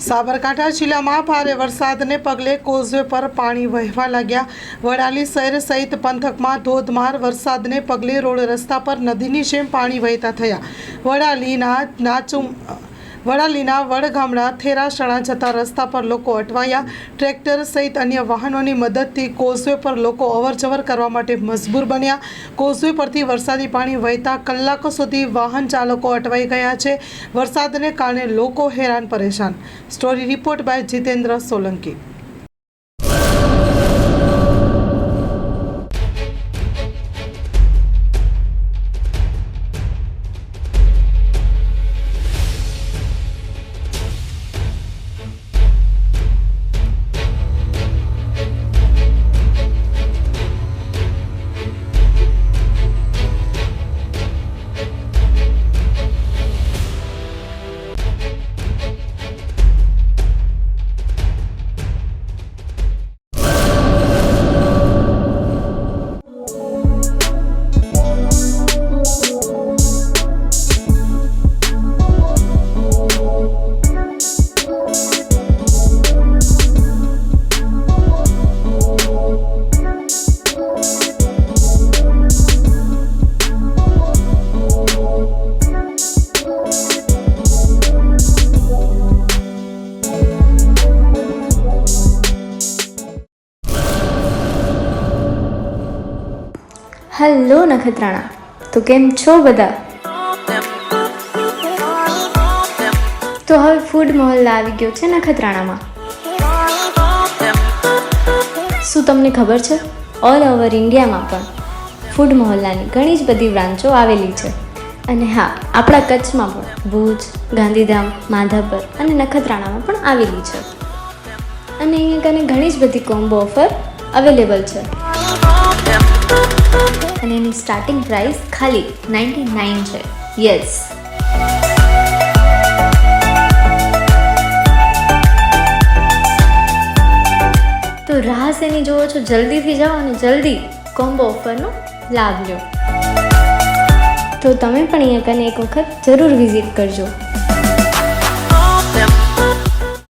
સાબરકાંઠા જિલ્લામાં ભારે વરસાદને પગલે કોઝવે પર પાણી વહેવા લાગ્યા. વડાલી શહેર સહિત પંથકમાં ધોધમાર વરસાદને પગલે રોડ રસ્તા પર નદીની જેમ પાણી વહેતા થયા. વડાલીના વડગામડા થેરાસણા જતા રસ્તા પર લોકો અટવાયા. ટ્રેક્ટર સહિત અન્ય વાહનોની મદદથી કોઝવે પર લોકો અવરજવર કરવા માટે મજબૂર બન્યા. કોઝવે પરથી વરસાદી પાણી વહેતા કલાકો સુધી વાહન ચાલકો અટવાઈ ગયા છે. વરસાદને કારણે લોકો હેરાન પરેશાન. Story report by Jitendra Solanki. Hello Nakhatrana, તો કેમ છો બધા? તો હવે ફૂડ મહોલ્લા આવી ગયો છે નખત્રાણામાં. શું તમને ખબર છે? ઓલ ઓવર ઇન્ડિયામાં પણ ફૂડ મહોલ્લાની ઘણી જ બધી બ્રાન્ચો આવેલી છે. અને હા, આપણા કચ્છમાં પણ ભુજ, ગાંધીધામ, માધાપર અને નખત્રાણામાં પણ આવેલી છે. અને અહીંયા કને ઘણી જ બધી કોમ્બો ઓફર અવેલેબલ છે. અને એની સ્ટાર્ટિંગ પ્રાઇસ ખાલી 99 છે. યસ, તો રાહ શેની જોવો છો? જલ્દીથી જાઓ અને જલ્દી કોમ્બો ઓફરનો લાભ લો. તો તમે પણ અહીંયા કને એક વખત જરૂર વિઝિટ કરજો.